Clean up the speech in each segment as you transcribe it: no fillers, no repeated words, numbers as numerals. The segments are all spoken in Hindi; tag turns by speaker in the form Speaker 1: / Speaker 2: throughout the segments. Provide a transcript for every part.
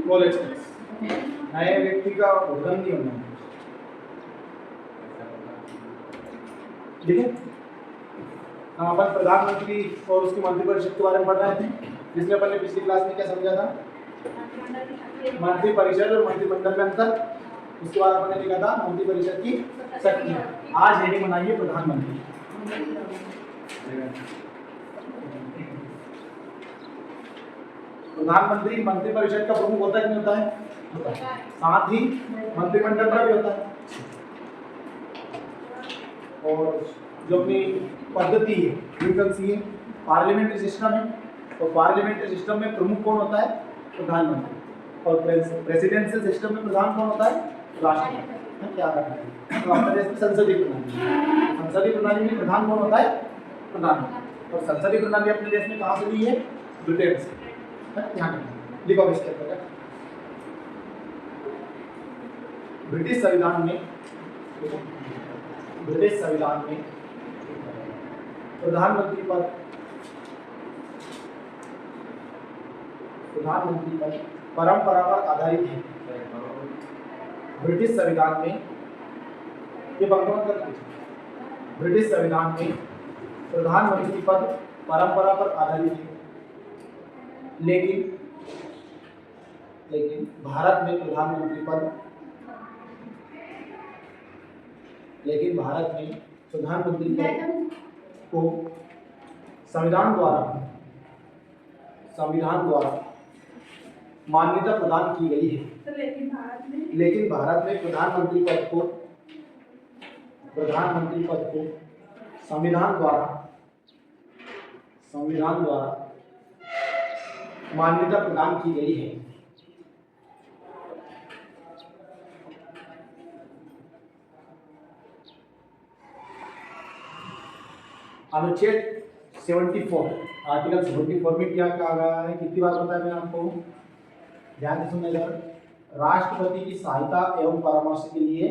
Speaker 1: कॉलेज नए व्यक्ति का उद्गम नहीं होना। ठीक है, हम अपन प्रधानमंत्री और उसकी मंत्रिपरिषद के बारे में पढ़ रहे थे, जिसमें अपन ने पिछली क्लास में क्या समझा था? मंत्रिपरिषद और मंत्रिमंडल में अंतर। उसके बाद अपन ने लिखा था मंत्रिपरिषद की शक्तियां। आज हेडिंग बनाइए प्रधानमंत्री। प्रधानमंत्री मंत्रिपरिषद का प्रमुख होता है कि नहीं होता है? साथ ही मंत्रिमंडल का भी होता है। और जो अपनी पद्धति है है पार्लियामेंट्री सिस्टम है, और पार्लियामेंट्री सिस्टम में प्रमुख कौन होता है? प्रधानमंत्री। और प्रेसिडेंशियल सिस्टम में प्रधान कौन होता है? राष्ट्रपति। क्या रखना है? तो हमारे देश में संसदीय प्रणाली में प्रधान कौन होता है? प्रधानमंत्री। और संसदीय प्रणाली अपने देश में कहाँ से ली है? ब्रिटेन से। लिखो इसके अंदर ब्रिटिश संविधान में प्रधानमंत्री पद परंपरा पर आधारित है। ब्रिटिश संविधान में ये ब्रिटिश संविधान में प्रधानमंत्री पद परंपरा पर आधारित है, लेकिन भारत में प्रधानमंत्री पद को संविधान द्वारा मान्यता प्रदान की गई है। लेकिन भारत में प्रधानमंत्री पद को संविधान द्वारा मान्यता प्रदान की गई है। अनुच्छेद 74 आर्टिकल 74 में क्या कहा गया है? कितनी बार बताया मैंने आपको? ध्यान से सुनिएगा। राष्ट्रपति की सहायता एवं परामर्श के लिए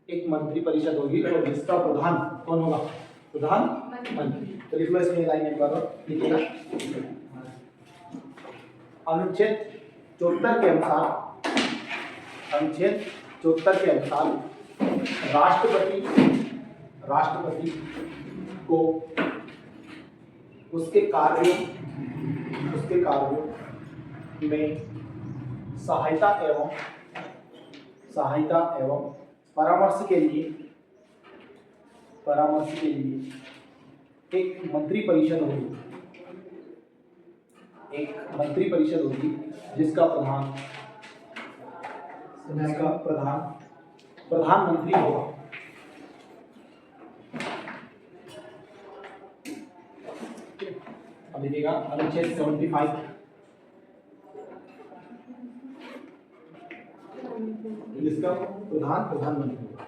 Speaker 1: एक मंत्री परिषद होगी और जिसका प्रधान कौन होगा? प्रधानमंत्री। तो लिख लो इसमें लाइन एक बार लिखिएगा। अनुच्छेद 74 के अनुसार राष्ट्रपति को उसके कार्यों में सहायता एवं परामर्श के लिए एक मंत्री परिषद होगी जिसका प्रधानमंत्री होगा। अब देखिएगा अनुच्छेद 75 जिसका प्रधानमंत्री होगा।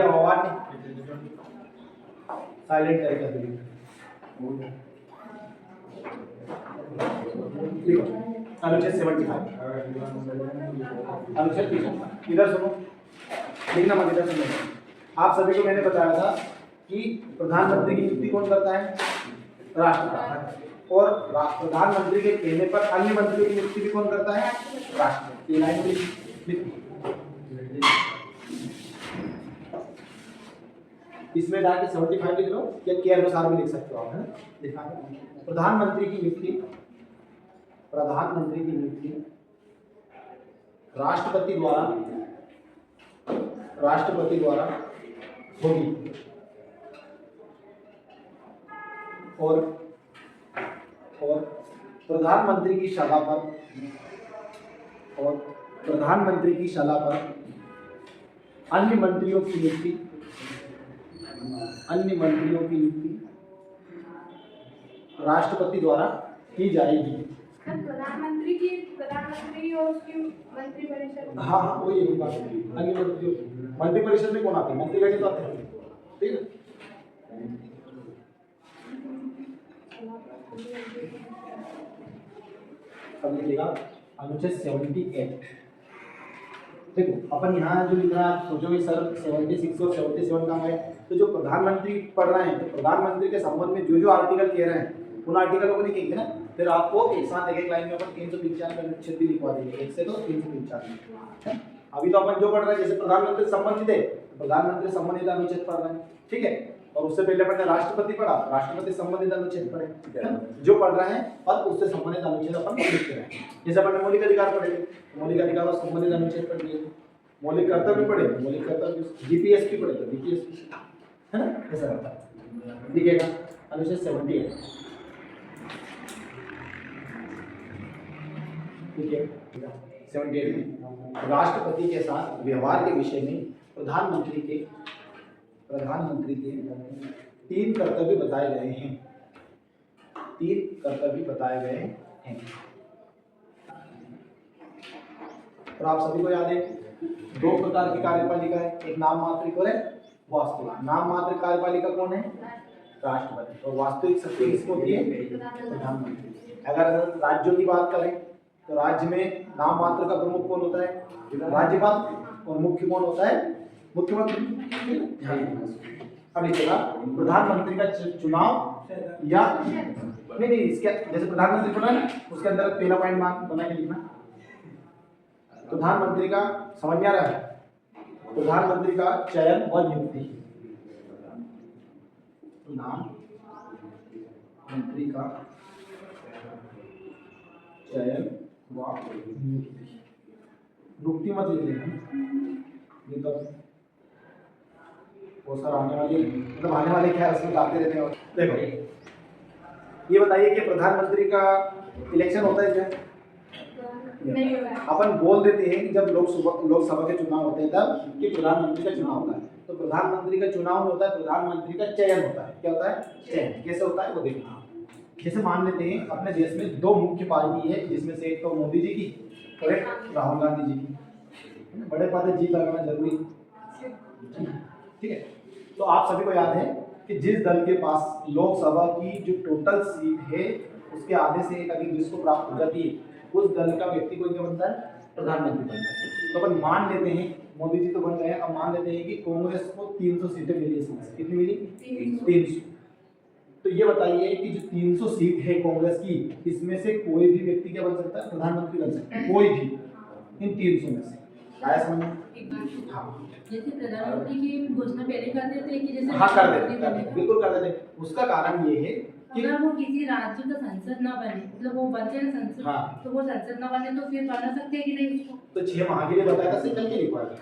Speaker 1: आवाज साइलेंट करके अनुच्छेद 75 अनुच्छेद 30 इधर सुनो, लिखना मत, इधर सुनो। आप सभी को मैंने बताया था कि प्रधानमंत्री की नियुक्ति कौन करता है? राष्ट्रपति। और प्रधानमंत्री के कहने पर अन्य मंत्रियों की नियुक्ति भी कौन करता है? राष्ट्रपति। ये लाइन इसमें डाल के 75 लिख लो, या के अनुसार भी लिख सकते हो आप, है ना? प्रधानमंत्री की नियुक्ति राष्ट्रपति द्वारा होगी और प्रधानमंत्री की सलाह पर अन्य मंत्रियों की नियुक्ति राष्ट्रपति द्वारा की जाएगी।
Speaker 2: प्रधानमंत्री और उसकी मंत्रिपरिषद।
Speaker 1: हाँ, वही एक बात है। अन्य मंत्रिपरिषद में कौन आते हैं? मंत्री तो आते हैं, ठीक है। अब लिखिएगा अनुच्छेद 78 देखो अपन यहाँ जो लिख रहा है, आप सोचोगे सर 76 और 77 कहाँ है, तो जो प्रधानमंत्री पढ़ रहे हैं तो प्रधानमंत्री के संबंध में जो जो आर्टिकल कह रहे हैं उन आर्टिकल को लिखेंगे ना, फिर आपको एक साथ एक एक लाइन में अपन 395 अनुच्छेद भी लिखवा देंगे, एक से तो 395। अभी तो अपन जो पढ़ रहे हैं जैसे प्रधानमंत्री संबंधित है, प्रधानमंत्री संबंधित अनुच्छेद पढ़ रहे हैं, ठीक है। और उससे पहले अपन ने राष्ट्रपति पढ़ा, राष्ट्रपति संबंधित अनुच्छेद पढ़े, जो पढ़ रहे हैं और उससे संबंधित अनुच्छेद अपन लिखते रहे। जैसे अपन ने मौलिक अधिकार पढ़े थे, मौलिक अधिकार और संबंधित अनुच्छेद पढ़ लिए, मौलिक कर्तव्य पढ़े, मौलिक कर्तव्य, जीपीएसपी पढ़े तो जीपीएसपी, है ना, ऐसा रहता है। दिखेगा अनुच्छेद 78, ठीक है 78 में राष्ट्रपति के साथ व्यवहार के विषय में प्रधानमंत्री के 3 कर्तव्य बताए गए हैं, 3 कर्तव्य बताए गए हैं। और आप सभी को याद है 2 प्रकार की कार्यपालिका है, एक नाम मात्रिक और वास्तविक। नाम मात्रिक कार्यपालिका कौन है? राष्ट्रपति। और वास्तविक शक्ति किसको होती है? प्रधानमंत्री। अगर राज्यों की बात करें तो राज्य में नाम मात्र का प्रमुख कौन होता है? राज्यपाल। और मुख्य कौन होता है? मुख्यमंत्री। अब लिखेगा प्रधानमंत्री का चुनाव या नहीं इसके जैसे प्रधानमंत्री पढ़ा ना, उसके अंदर पहला पॉइंट बना के लिखना, प्रधानमंत्री का, समझ में आ रहा है, प्रधानमंत्री का चयन व नियुक्ति, प्रधानमंत्री का चयन व नियुक्ति। नियुक्ति मत लिख लेना, ये तो वो सर आने वाले मतलब आने वाले क्या है उसमें आते रहते हैं। देखो ये बताइए कि प्रधानमंत्री का इलेक्शन होता है क्या?
Speaker 2: नहीं होगा।
Speaker 1: अपन बोल देते हैं कि जब लोकसभा के चुनाव होते हैं तब कि प्रधानमंत्री का चुनाव होता है, तो प्रधानमंत्री का चुनाव नहीं होता है, प्रधानमंत्री का चयन होता है। क्या होता है? चयन। कैसे होता है वो देखना। जैसे मान लेते हैं अपने देश में 2 मुख्य पार्टी है, जिसमें से एक तो मोदी जी की और एक राहुल गांधी जी की। बड़े पद जीत लगाना जरूरी, ठीक है। तो आप सभी को याद है कि जिस दल के पास लोकसभा की जो टोटल सीट है उसके आधे से एक अधिक जिसको प्राप्त हो जाती है, उस दल का व्यक्ति को क्या बनता है? प्रधानमंत्री बनता है। तो अपन मान लेते हैं मोदी जी तो बन गए, अब मान लेते हैं कि कांग्रेस को 300 सीटें मिली, इसमें से कितनी मिली? 300। तो ये बताइए कि जो 300 सीट है कांग्रेस की, इसमें से कोई भी व्यक्ति क्या बन सकता है? प्रधानमंत्री बन सकता है, कोई भी इन 300 में से। आया समझ में? हाँ,
Speaker 3: जैसे प्रधानमंत्री की घोषणा पहले कर देते हैं कि जैसे
Speaker 1: हाँ कर देते, बिल्कुल कर देते। उसका कारण ये है कि
Speaker 3: अगर वो किसी राज्य का संसद ना बने, मतलब वो बनते हैं संसद,
Speaker 1: हाँ।
Speaker 3: तो वो संसद ना बने तो फिर बना सकते हैं कि नहीं उसको?
Speaker 1: तो 6 माह के लिए बताया था, कल के लिखवाया था,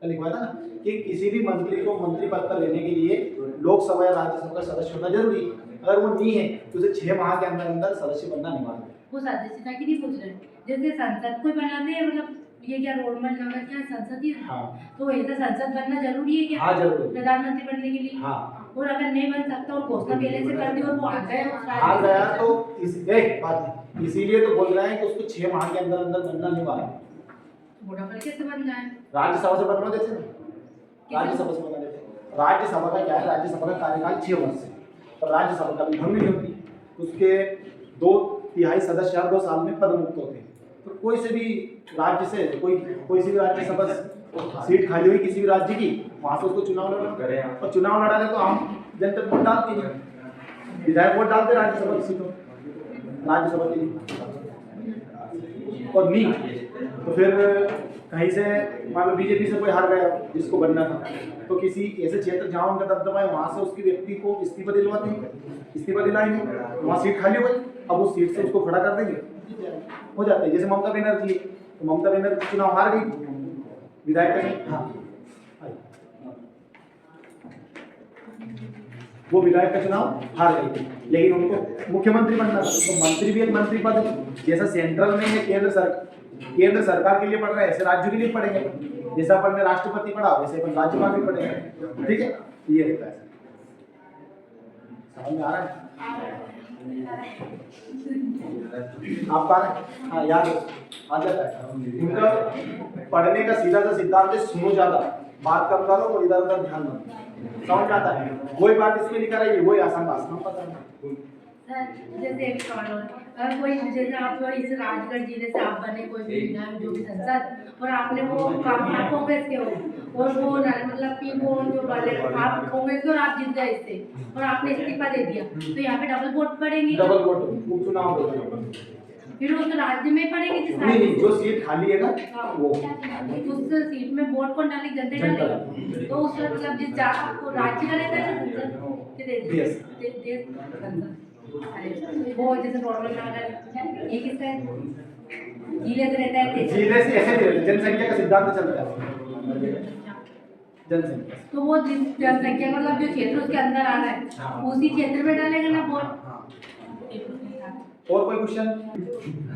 Speaker 1: कल लिखवाया था ना कि किसी भी मंत्री को मंत्री पद पर लेने के लिए लोकसभा या राज्यसभा का सदस्य होना जरूरी है। अगर वो नहीं है तो उसे 6 माह के अंदर अंदर सदस्य बनना अनिवार्य है।
Speaker 3: वो सदस्यता की नहीं पूछ रहे, जैसे संसद को बनाते हैं, मतलब ये क्या रोडमैप नंबर क्या संसद ही?
Speaker 1: हाँ,
Speaker 3: तो ऐसा संसद बनना जरूरी है क्या?
Speaker 1: हाँ जरूरी,
Speaker 3: प्रधानमंत्री बनने के लिए।
Speaker 1: हाँ।
Speaker 3: और अगर नहीं बन सकता और घोषणा पहले से कर दी और वो आ
Speaker 1: गया तो एक बात इसीलिए तो बोल रहे हैं कि उसको 6 माह के अंदर अंदर बनना अनिवार्य है।
Speaker 3: वोटा पर कैसे बन जाए?
Speaker 1: राज्यसभा से बनवा देते हैं, राज्यसभा से बनवा देते हैं। राज्यसभा का क्या है? राज्यसभा का कार्यकाल 6 वर्ष है, और राज्यसभा का भंग नहीं होती, उसके 2/3 सदस्य हर 2 साल में पदमुक्त होते हैं। तो कोई से भी राज्य से कोई सी भी राज्यसभा सीट खाली हुई किसी भी राज्य की, वहां से उसको चुनाव लड़ा, और चुनाव लड़ा रहे तो आम जनता वोट डालती है, विधायक वोट डालते राज्यसभा की सीटों, राज्यसभा के लिए। और नहीं तो फिर कहीं से मान लो बीजेपी से कोई हार गया जिसको बनना था, तो किसी ऐसे क्षेत्र जहाँ उनका दबदबा है वहाँ से उसके व्यक्ति को इस्तीफा दिलवाते हैं, इस्तीफा दिलाएंगे, वहाँ सीट खाली हो गई, अब उस सीट से उसको खड़ा कर देंगे, हो जाता है। जैसे ममता बनर्जी, तो ममता बनर्जी चुनाव हार गई विधायक का, हाँ वो विधायक का चुनाव हार गई थी, लेकिन उनको मुख्यमंत्री बनना था, तो मंत्री भी एक मंत्री पद है। जैसा सेंट्रल में है केंद्र सरकार के लिए पढ़ रहे हैं, ऐसे राज्यों के लिए पढ़ेंगे। जैसा अपन ने राष्ट्रपति पढ़ा वैसे अपन राज्यपाल भी पढ़ेंगे, ठीक है। ये रहता है, समझ में आ रहा है? आप पा रहे हैं? हाँ याद आ जाता है। उनका पढ़ने का सीधा सा सिद्धांत है, सुनो ज्यादा, बात कम करो और इधर उधर ध्यान दो, समझ आता है। कोई बात इसमें लिखा रही है वही आसान भाषा में पता है।
Speaker 3: सर जैसे एक सवाल और, अगर कोई जैसे आप इस राजगढ़ जिले से आप बने कोई भी विधायक जो भी सांसद, और आपने वो काम आप कांग्रेस के हो और वो मतलब कि वो जो वाले आप कांग्रेस के और आप जीत गए इससे और आपने इस्तीफा दे दिया, तो यहाँ पे डबल वोट पड़ेंगे?
Speaker 1: डबल वोट उपचुनाव होगा,
Speaker 3: फिर उस राज्य में पड़ेंगे कि
Speaker 1: नहीं, जो सीट खाली है ना वो
Speaker 3: उस सीट में वोट कौन डालेगी? जनता डालेगी। तो उस मतलब जिस आपको राज्य का रहता है वो जैसे नॉर्मल ये किसका है? जिले से रहता है,
Speaker 1: जिले से ऐसे नहीं रहता, जनसंख्या का सिद्धांत चलता है, जनसंख्या।
Speaker 3: तो वो जिस जनसंख्या मतलब जो क्षेत्र उसके अंदर आ रहा है उसी क्षेत्र में डालेगा ना वोट।
Speaker 1: और कोई क्वेश्चन?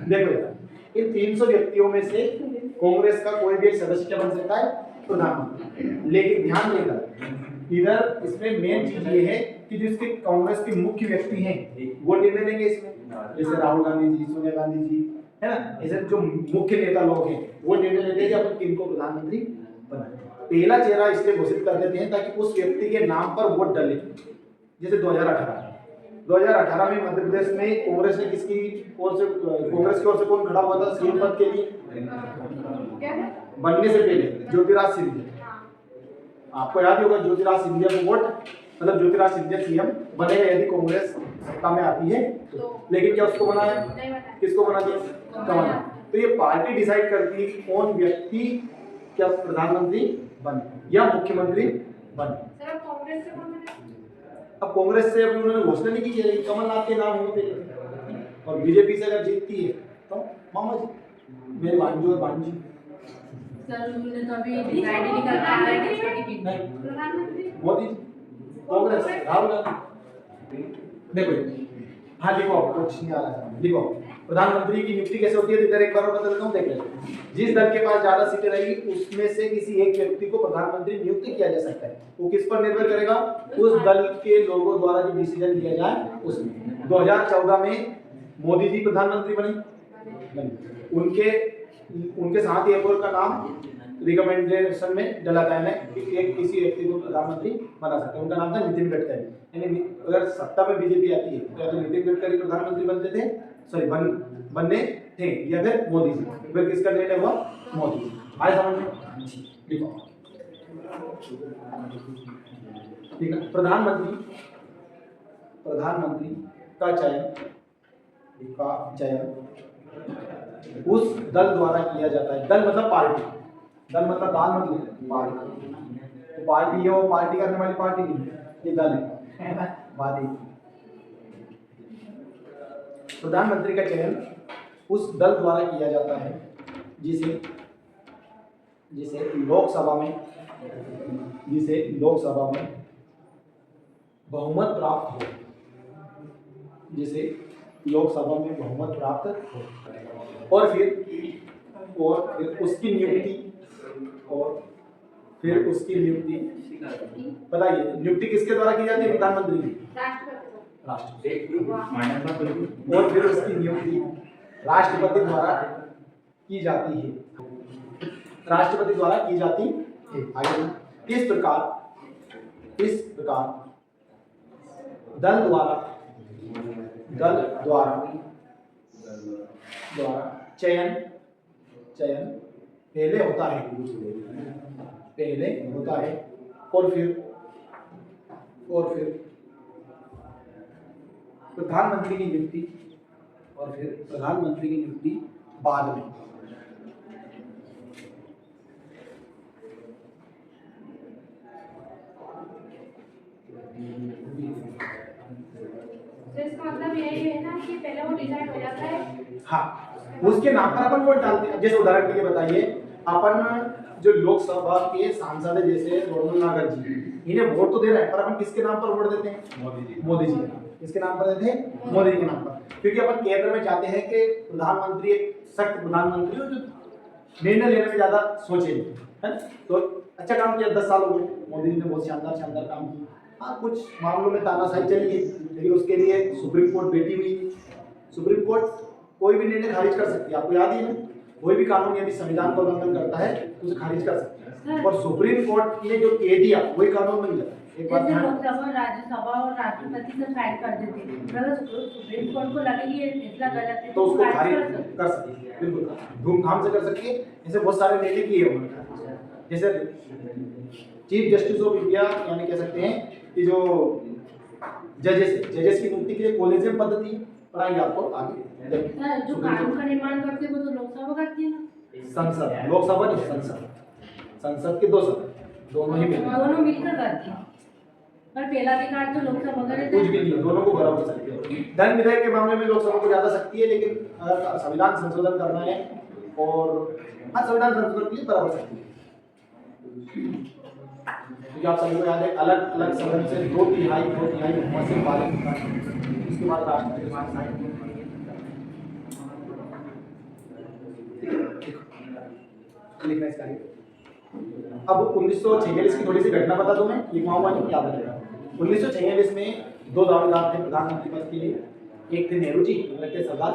Speaker 1: देखो यार, इन 300 व्यक्तियों में से कांग्रेस का कोई भी एक सदस्य क्या बन सकता है? प्रधानमंत्री। लेकिन ध्यान देना, इधर इसमें मेन चीज ये है कि जो इसके कांग्रेस के मुख्य व्यक्ति हैं वो निर्णय लेंगे इसमें, जैसे राहुल गांधी जी, सोनिया गांधी जी, है ना, ऐसे जो मुख्य नेता लोग हैं वो निर्णय लेते हैं कि अपन किनको प्रधानमंत्री बनाए। पहला चेहरा इसलिए घोषित कर देते हैं ताकि उस व्यक्ति के नाम पर वोट डले। जैसे 2018 में मध्य प्रदेश में कांग्रेस ने किसकी ओर से, कांग्रेस की ओर से कौन खड़ा हुआ था सीएम पद के लिए? बनने से पहले ज्योतिराज सिंधिया। आपको याद होगा ज्योतिराज सिंधिया को वोट, मतलब ज्योतिराज सिंधिया सीएम बनेगा यदि कांग्रेस सत्ता में आती है, लेकिन क्या उसको बनाया? किसको बना दिया? कमलनाथ। तो ये पार्टी डिसाइड करती है कौन व्यक्ति क्या प्रधानमंत्री बने या मुख्यमंत्री बने। अब कांग्रेस से अभी उन्होंने घोषणा नहीं की है, कमलनाथ के नाम होते हैं, और बीजेपी से अगर जीतती है तो मामा जी, मेरे भांजू और भांजी।
Speaker 3: सर उन्होंने तो अभी डिसाइड ही नहीं कर पा रहा है कि इसको टिकट
Speaker 1: नहीं,
Speaker 3: प्रधानमंत्री
Speaker 1: मोदी जी, कांग्रेस, राहुल गांधी। देखो हाँ लिखो, कुछ नहीं आ रहा है, लिखो प्रधानमंत्री की नियुक्ति कैसे होती है? इधर एक बार बता देता हूँ, देख लेते। जिस दल के पास ज्यादा सीटें रहेगी उसमें से किसी एक व्यक्ति को प्रधानमंत्री नियुक्त किया जा सकता है। वो किस पर निर्भर करेगा? उस दल के लोगों द्वारा जो डिसीजन लिया जाए उसमें। 2014 में मोदी जी प्रधानमंत्री बने, उनके साथ एक और का नाम रिकमेंडेशन में डला था कि एक किसी व्यक्ति को प्रधानमंत्री बना सकते हैं, उनका नाम था नितिन गडकरी। यानी अगर सत्ता में बीजेपी आती है तो या तो नितिन गडकरी प्रधानमंत्री बनते थे, सॉरी बनने थे, या फिर मोदी जी। फिर किसका निर्णय हुआ? मोदी जी। आए समझ में? देखो ठीक है, प्रधानमंत्री का चयन उस दल द्वारा किया जाता है। दल मतलब पार्टी, दल मतलब दाल मतलब पार्टी। तो पार्टी है, वो पार्टी करने वाली पार्टी नहीं, ये दल है। बात एक, प्रधानमंत्री का चयन उस दल द्वारा किया जाता है जिसे लोकसभा में बहुमत प्राप्त हो, जिसे लोकसभा में बहुमत प्राप्त हो, और फिर उसकी नियुक्ति बताइए, नियुक्ति किसके द्वारा की जाती है? प्रधानमंत्री की, राष्ट्रपति। और फिर उसकी नियुक्ति राष्ट्रपति द्वारा की जाती है, आगे इस प्रकार दल द्वारा चयन पहले होता है और फिर प्रधानमंत्री की नियुक्ति बाद में।
Speaker 2: तो इसका मतलब यही है ना कि पहले वो डिसाइड हो जाता है।
Speaker 1: हाँ, उसके नाम पर अपन वोट डालते हैं। जैसे उदाहरण के लिए बताइए, अपन जो लोकसभा के सांसद है जैसे रोहन नागर जी, इन्हें वोट तो दे रहे हैं, पर अपन किसके नाम पर वोट देते हैं? मोदी जी के नाम। किसके नाम पर देते हैं? मोदी जी के नाम पर। क्योंकि अपन केंद्र में चाहते हैं कि प्रधानमंत्री एक सख्त प्रधानमंत्री हो जो निर्णय लेने में ज्यादा सोचे, है ना। तो अच्छा काम किया, 10 साल हो गए, मोदी जी ने बहुत शानदार काम किया। हाँ, कुछ मामलों में तानाशाही चली है, लेकिन उसके लिए सुप्रीम कोर्ट बैठी हुई है। सुप्रीम कोर्ट कोई भी निर्णय खारिज कर सकती है, आपको याद ही है, कोई भी कानून यदि संविधान का उल्लंघन करता है तो उसे खारिज कर सकती है। और सुप्रीम कोर्ट ने जो कह दिया वही कानून बन जाता है। एक बात
Speaker 3: जैसे
Speaker 1: ध्यान
Speaker 3: लोकसभा राज्यसभा और राष्ट्रपति से फाइल कर देते हैं, अगर सुप्रीम कोर्ट को लगे कि ये फैसला गलत है
Speaker 1: तो उसको
Speaker 3: फाइल
Speaker 1: खारिज
Speaker 3: कर सकते
Speaker 1: कर सकती है, बिल्कुल धूमधाम से कर सकती है। ऐसे बहुत सारे निर्णय किए उन्होंने, जैसे चीफ जस्टिस ऑफ इंडिया यानी कह सकते हैं कि जो जजेस की नियुक्ति के लिए कॉलेजियम पद्धति है, पढ़ाएंगे आपको आगे।
Speaker 3: हैं। जो कानून का निर्माण करते हैं वो तो लोकसभा करती है ना,
Speaker 1: संसद, लोकसभा नहीं संसद, संसद के दो सदन दोनों ही मिलकर,
Speaker 3: दोनों मिलकर करती है, पर पहला अधिकार तो लोकसभा का रहता
Speaker 1: कुछ
Speaker 3: है।
Speaker 1: भी नहीं है, दोनों को बराबर सकती है। धन विधेयक के मामले में लोकसभा को ज्यादा शक्ति है, लेकिन अगर संविधान संशोधन करना है और संविधान संशोधन के लिए बराबर शक्ति है। क्योंकि आप सभी को याद है अलग अलग सदन से दो तिहाई बहुमत से पारित होता है, उसके बाद राष्ट्रपति द्वारा साइन लिखना इसका है। अब 1946 की थोड़ी सी घटना बता दूं मैं, लिखवाऊंगा नहीं, याद रखेगा। 1946 में दो दावेदार थे प्रधानमंत्री पद के लिए, एक थे नेहरू जी, दूसरे थे सरदार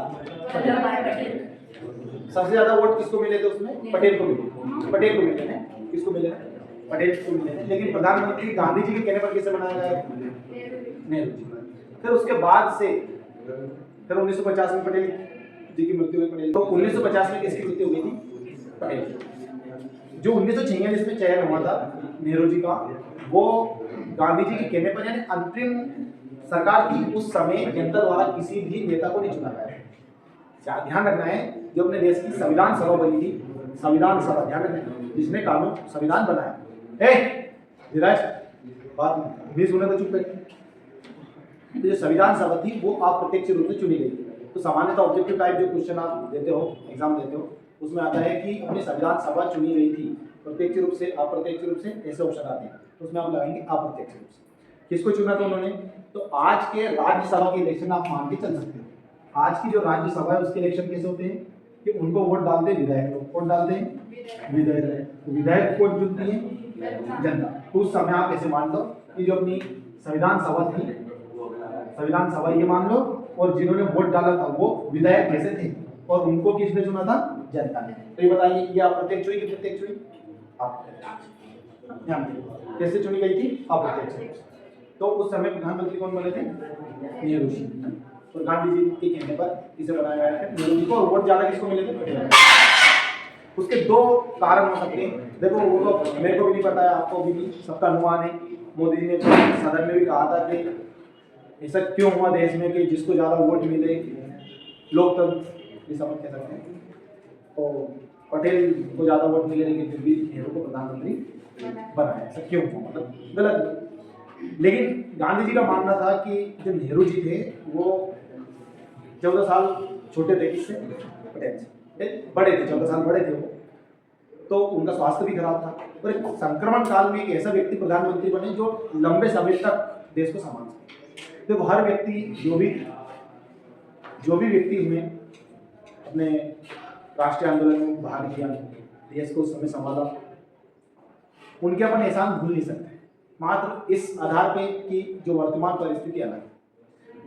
Speaker 1: पटेल। सबसे ज्यादा वोट किसको मिले थे उसमें? पटेल को मिले, पटेल को मिले हैं। किसको मिले? पटेल को मिले हैं। लेकिन प्रधानमंत्री गांधी जी के कहने पर किसे बनाया गया? नेहरू जी। फिर उसके बाद से फिर 1950 में पटेल जी की मृत्यु हुई। पटेल तो 1950 में किसकी मृत्यु हुई थी? पटेल। जो 1946 में चयन हुआ था नेहरू जी का, वो गांधी जी के कहने पर, यानी अंतरिम सरकार की उस समय जनता द्वारा किसी भी नेता को नहीं चुना गया। ध्यान रखना है, जो अपने देश की संविधान सभा बनी थी, संविधान सभा, ध्यान रखना, जिसने कानून संविधान बनाया। धीरज, बात नहीं सुने तो चुप बैठ। तो जो संविधान सभा थी वो अप्रत्यक्ष रूप से चुनी गई थी। तो सामान्यतः ऑब्जेक्टिव टाइप जो क्वेश्चन आप देते हो, एग्जाम देते हो, उसमें आता है कि अपनी संविधान सभा चुनी गई थी, प्रत्यक्ष रूप से, अप्रत्यक्ष रूप से, ऐसे ऑप्शन आते हैं। तो उसमें आप लगाएंगे अप्रत्यक्ष रूप से। किसको चुना था उन्होंने? तो आज के राज्यसभा के इलेक्शन आप मान के चल सकते हो। आज की जो राज्यसभा है उसके इलेक्शन कैसे होते हैं कि उनको वोट डालते हैं विधायक लोग। वोट डालते हैं विधायक, तो विधायक को चुनती है जनता। तो उस समय आप ऐसे मान लो कि जो अपनी संविधान सभा थी, संविधान सभा ये मान लो, और जिन्होंने वोट डाला था वो विधायक कैसे थे, और उनको किसने चुना था? जनता ने। तो ये बताइए, ये अप्रत्यक्ष हुई कि प्रत्यक्ष हुई? अप्रत्यक्ष। कैसे चुनी गई थी? अप्रत्यक्ष। तो उस समय प्रधानमंत्री कौन बने थे? नेहरू जी। तो गांधी जी के कहने पर इसे बनाया गया है नेहरू जी को, और वोट ज्यादा किसको मिले थे? पटेल। उसके दो कारण हो सकते हैं। देखो, वो तो मेरे को भी नहीं पता है, आपको भी नहीं, सबका अनुमान है। मोदी जी ने सदन में भी कहा था कि ऐसा क्यों हुआ देश में कि जिसको ज्यादा वोट मिले, लोकतंत्र ये सब कह सकते हैं। तो पटेल को ज्यादा वोट मिले लेकिन फिर भी नेहरू को प्रधानमंत्री बनाया, ऐसा क्यों हुआ? मतलब गलत। लेकिन गांधी जी का मानना था कि जो नेहरू जी थे वो 14 साल छोटे थे, किससे? पटेल से। बड़े थे, 14 साल बड़े थे वो, तो उनका स्वास्थ्य भी खराब था। और एक संक्रमण काल में एक ऐसा व्यक्ति प्रधानमंत्री बने जो लंबे समय तक देश को संभाल सके। देखो, हर व्यक्ति, जो भी व्यक्ति हुए अपने राष्ट्रीय आंदोलन में भाग लिया, देश को उस समय संभाला, उनके अपन एहसान भूल नहीं सकते, मात्र इस आधार पे कि जो वर्तमान परिस्थिति अलग है।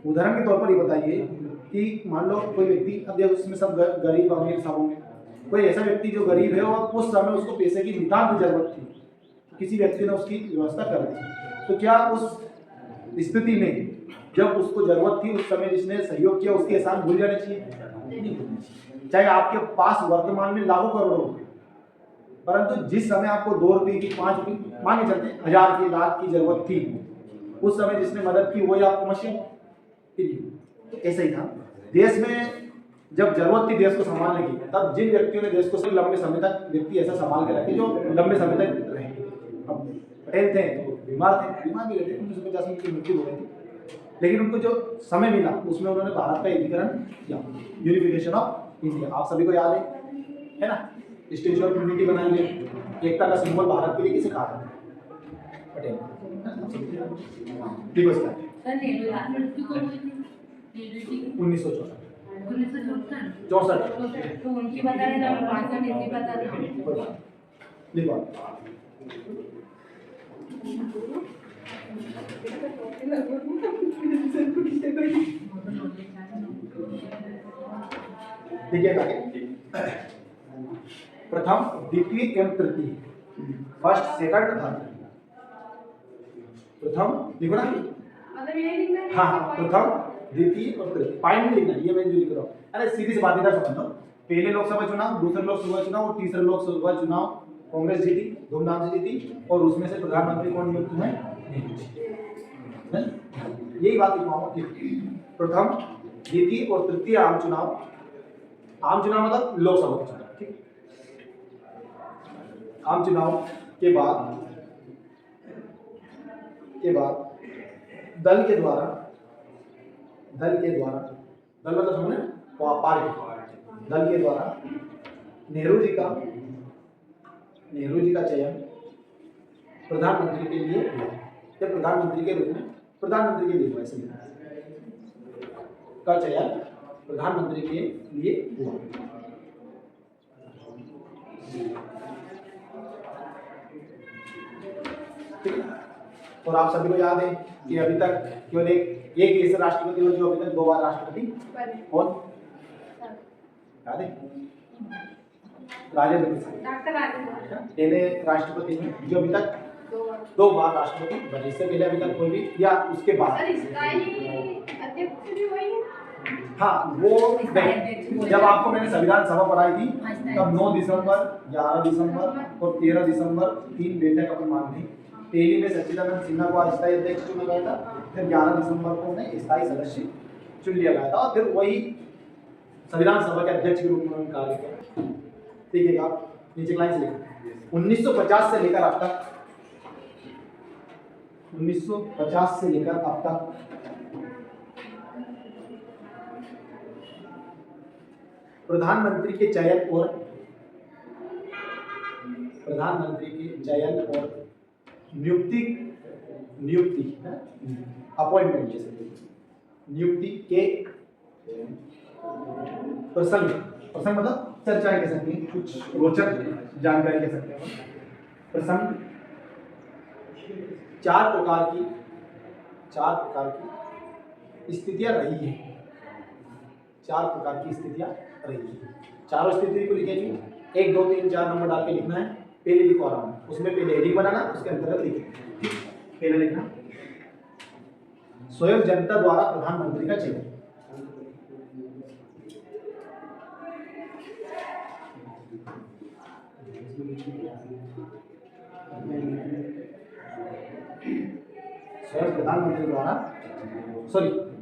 Speaker 1: उदाहरण के तौर पर ये बताइए कि मान लो कोई व्यक्ति, अब देखो उसमें सब गरीब अमीर सब होंगे, कोई ऐसा व्यक्ति जो गरीब है और उस समय उसको पैसे की नितांत जरूरत थी, किसी व्यक्ति ने उसकी व्यवस्था कर दी, तो क्या उस स्थिति में जब उसको जरूरत थी उस समय जिसने सहयोग किया उसके एहसान भूल जाने चाहिए? नहीं भूलने चाहिए। चाहे आपके पास वर्तमान में लाखों करोड़ों रुपए, परंतु जिस समय आपको 2 रुपये की, 5 रुपये, मान के चलते 1000 की, लाख की जरूरत थी, उस समय जिसने मदद की वही आपको मशीन। तो ऐसा ही था देश में, जब जरूरत थी देश को संभालने की, तब जिन व्यक्तियों ने देश को लंबे समय तक व्यक्ति ऐसा संभाल के रखे जो लंबे समय तक रहे। अब पटेल थे तो बीमार भी रहते, 1950 में उनकी मृत्यु हो गई थी, लेकिन उनको जो समय मिला उसमें उन्होंने भारत का एकीकरण किया, यूनिफिकेशन ऑफ इंडिया। आप सभी को याद है ना, स्टेच्यू ऑफ यूनिटी बनाएंगे, एकता का सिंबल भारत के लिए किसे कहा था? पटेल। ठीक है
Speaker 3: सर, नेहरू की मृत्यु कब हुई थी?
Speaker 1: 1964।
Speaker 3: 1964। तो उनकी बता रहे थे, भाषण नहीं पता था।
Speaker 1: ठीक है, प्रथम, द्वितीय एवं तृतीय, फर्स्ट, सेकंड, थर्ड। प्रथम लिखो ना,
Speaker 2: मतलब ये लिखना है
Speaker 1: हाँ
Speaker 2: कि
Speaker 1: प्रथम द्वितीय और तृतीय पॉइंट में लिखना है, ये मैं जो लिख रहा हूँ। अरे सीधी सी बात इधर समझ लो, पहले लोकसभा चुनाव, दूसरे लोकसभा चुनाव और तीसरे लोकसभा चुनाव कांग्रेस जीती, धूमधाम से जीती, और उसमें से प्रधानमंत्री कौन नियुक्त हुए? यही बात लिखवाऊंगा। प्रथम द्वितीय और तृतीय आम चुनाव, आम चुनाव मतलब लोकसभा का चुनाव, ठीक। आम चुनाव के बाद दल के द्वारा दल मतलब हमने पार्टी, दल के द्वारा नेहरू जी का चयन प्रधानमंत्री के लिए हुआ, या प्रधानमंत्री के रूप में प्रधानमंत्री के लिए हुआ, इसलिए का चयन प्रधानमंत्री के लिए हुआ। ठीक है? और आप सभी को याद है कि अभी तक केवल एक ऐसे राष्ट्रपति हो जो अभी तक 2 बार राष्ट्रपति, कौन याद है? राजेंद्र प्रसाद,
Speaker 2: डॉक्टर राजेंद्र
Speaker 1: पहले राष्ट्रपति हैं जो अभी तक 2 बार राष्ट्रपति बने। इससे पहले अभी तक कोई भी, या उसके बाद
Speaker 2: सर इसका ही अध्यक्ष भी वही है।
Speaker 1: हाँ वो जब आपको मैंने संविधान सभा पढ़ाई थी तब 9 दिसंबर, 11 दिसंबर और 13 दिसंबर 3 बैठक अपन मान ली। पहली में सच्चिदानंद सिन्हा को अस्थायी अध्यक्ष चुना गया था, फिर 11 दिसंबर को उन्हें स्थायी सदस्य चुन लिया गया था, और फिर वही संविधान सभा के अध्यक्ष के रूप में उन्होंने कार्य किया। ठीक है, आप नीचे लाइन से लिखें। 1950 से लेकर अब तक, 1950 से लेकर अब तक प्रधानमंत्री के चयन और नियुक्ति अपॉइंटमेंट, जैसे नियुक्ति के प्रसंग मतलब चर्चाएं कह सकते हैं, कुछ रोचक जानकारी कह सकते हैं प्रसंग, 4 प्रकार की स्थितियां रही है। 4 प्रकार की स्थितियां रही है। चारों स्थिति को लिखेंगे, 1, 2, 3, 4 नंबर डाल के लिखना है। पहले लिखवा रहा हूँ, उसमें पहले हेडिंग बनाना, उसके अंतर्गत लिखेंगे। ठीक, पहले लिखना स्वयं जनता द्वारा प्रधानमंत्री का चयन।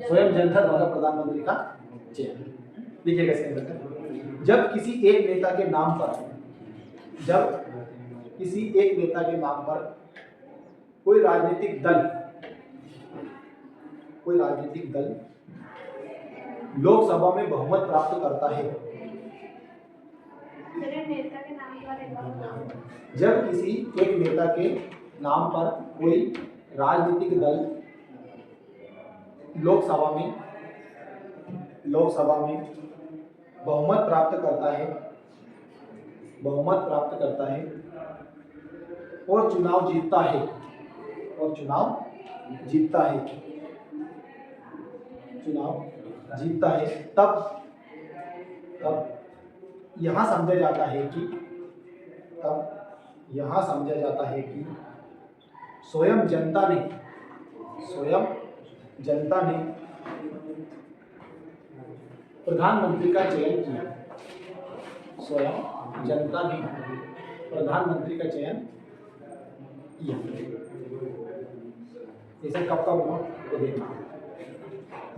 Speaker 1: स्वयं जनता द्वारा प्रधानमंत्री का चयन। देखिएगा इसके अंदर, जब किसी एक नेता के नाम पर कोई राजनीतिक दल लोकसभा में बहुमत प्राप्त करता है।
Speaker 2: मेरे नेता के नाम पर एक बार
Speaker 1: जब किसी एक नेता के नाम पर कोई राजनीतिक दल लोकसभा में बहुमत प्राप्त करता है और चुनाव जीतता है, तब यहाँ समझा जाता है कि स्वयं जनता ने प्रधानमंत्री का चयन किया। स्वयं जनता ने प्रधानमंत्री का चयन किया। जैसे कब हुआ तो देखना।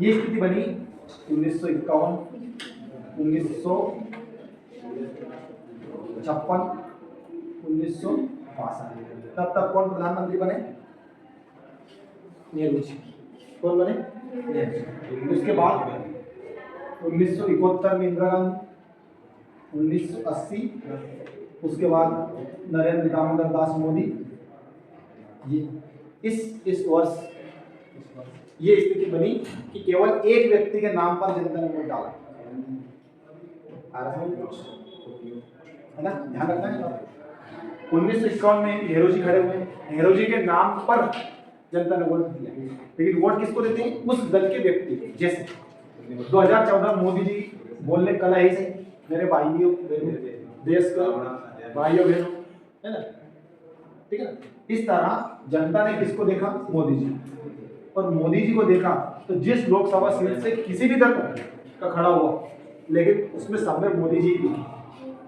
Speaker 1: ये स्थिति बनी 1951, 1956, 1962। तब कौन प्रधानमंत्री बने? नेहरू जी। कौन बने? नेहरू। उसके बाद 1971 में इंदिरा गांधी, 1980, उसके बाद नरेंद्र दामोदर दास मोदी। ये इस वर्ष ये स्थिति बनी कि केवल एक व्यक्ति के नाम पर जनता ने वोट डाला। है ना, ध्यान रखना है। 1951 में नेहरू जी खड़े हुए, नेहरू जी के नाम पर जनता ने वोट दिया, लेकिन वोट किसको देते हैं? उस दल के व्यक्ति को। जैसे 2014 मोदी जी बोलने कला ही से, मेरे भाइयों, देश का भाइयों बहनों, है ना, ठीक है। इस तरह जनता ने किसको देखा? मोदी जी। और मोदी जी को देखा तो जिस लोकसभा सीट से किसी भी दल का खड़ा हुआ, लेकिन उसमें सब में मोदी जी ही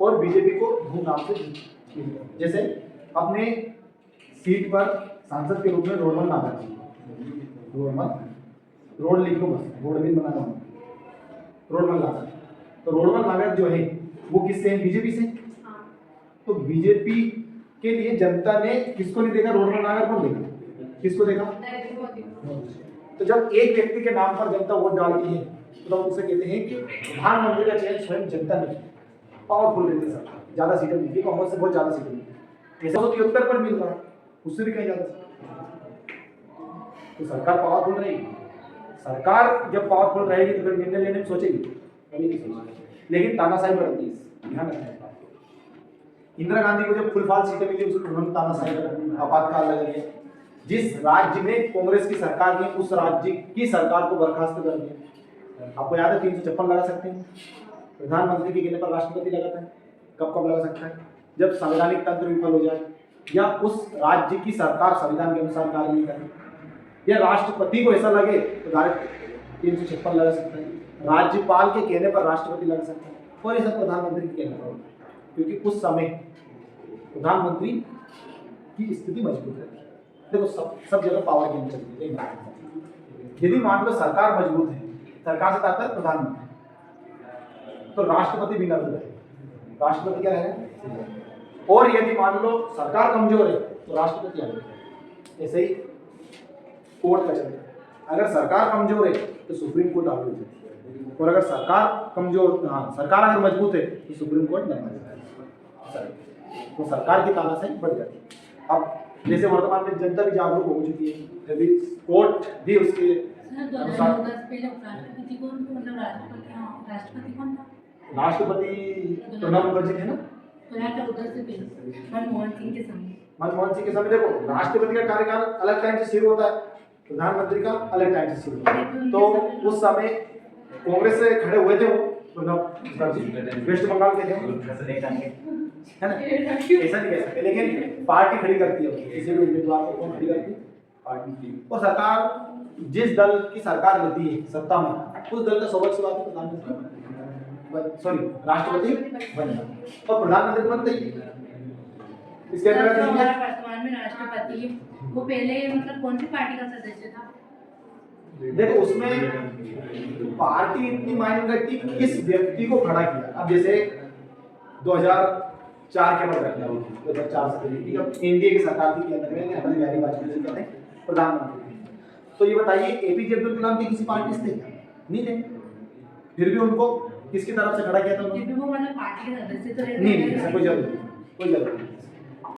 Speaker 1: और बीजेपी को धूमधाम से जीत। जैसे अपने सीट पर सांसद के रूप में रोडमल नागर जी, रोड लिख लो बस, रोड भी बनाना हो, रोडमल नागर। तो रोडमल नागर जो है वो किससे है? बीजेपी से। तो बीजेपी के लिए जनता ने किसको नहीं देखा? रोडमल नागर को देखा। किसको देखा? तो जब एक व्यक्ति के नाम पर जनता वोट डालती है तो हम उसे कहते हैं कि प्रधानमंत्री का चयन स्वयं जनता ने, पावरफुल रहती है, ज्यादा सीटें मिलती है, कांग्रेस से बहुत ज्यादा सीटें मिलती है, 173 पर मिल रहा है, उससे भी कहीं ज्यादा। तो सरकार पावरफुल रहेगी। सरकार जब पावरफुल रहेगी तो फिर निर्णय लेने में सोचेगी, कभी नहीं सोचेगी। लेकिन तानाशाही बढ़ती है, ध्यान रखना। इंदिरा गांधी को जब फुल फाल सीटें मिली उसको उन्होंने तानाशाही आपातकाल लगा दिया। जिस राज्य में कांग्रेस की सरकार थी उस राज्य की सरकार को बर्खास्त कर दिया। आपको याद है 356 लगा सकते हैं, प्रधानमंत्री के कहने पर राष्ट्रपति लगाता है। कब कब लगा सकता है? जब संवैधानिक तंत्र विफल हो जाए, या उस राज्य की सरकार संविधान के अनुसार कार्य नहीं करे, या राष्ट्रपति को ऐसा लगे तो डायरेक्ट 356 लगा सकता है। राज्यपाल के कहने पर राष्ट्रपति लगा सकता है, और ऐसा प्रधानमंत्री के कहने पर, क्योंकि उस समय प्रधानमंत्री की स्थिति मजबूत रहती है। देखो सब जगह पावर गेम चलती है। यदि मान लो सरकार मजबूत है, सरकार से तात्पर्य प्रधानमंत्री, तो राष्ट्रपति बिना रहे, राष्ट्रपति क्या रहेगा? और यदि मान लो सरकार कमजोर है तो राष्ट्रपति आ जाएगा। ऐसे ही कोर्ट का चलता है। अगर सरकार कमजोर है तो सुप्रीम कोर्ट आगे हो जाती है, और अगर सरकार कमजोर, सरकार अगर मजबूत है तो सुप्रीम कोर्ट नहीं जाता है। तो सरकार की तानाशाही बढ़ जाती है। अब जैसे वर्तमान में जनता भी जागरूक हो चुकी है, अभी कोर्ट भी उसके राष्ट्रपति प्रणब मुखर्जी थे ना,
Speaker 3: मनमोहन सिंह के समय।
Speaker 1: मनमोहन सिंह के समय देखो राष्ट्रपति का कार्यकाल अलग टाइम से शुरू होता है, प्रधानमंत्री का अलग टाइम से शुरू होता है। तो उस समय कांग्रेस से खड़े हुए थे वो प्रणब मुखर्जी, वेस्ट बंगाल के थे, है ना? ऐसा नहीं कह सकते, लेकिन पार्टी खड़ी करती है किसी भी उम्मीदवार को, कौन खड़ी करती है? पार्टी। और सरकार जिस दल की सरकार रहती है सत्ता में, उस दल का सौभाग्य बात प्रधानमंत्री राष्ट्रपति बन जाता, और प्रधानमंत्री बनते ही इसके अंदर
Speaker 3: वर्तमान में राष्ट्रपति वो पहले मतलब कौन सी पार्टी का सदस्य था?
Speaker 1: देखो उसमें पार्टी इतनी मायने रखती कि किस व्यक्ति को खड़ा किया। अब जैसे 2004 के बाद 2004 से एनडीए की सरकार थी, क्या अटल बिहारी वाजपेयी जी कहते हैं प्रधानमंत्री। तो ये बताइए एपीजे अब्दुल कलाम के किसी पार्टी से थे? नहीं थे, फिर भी उनको किसकी तरफ से खड़ा किया था उन्होंने?
Speaker 3: वो मतलब पार्टी के सदस्य तो
Speaker 1: नहीं, कोई जरूरत नहीं।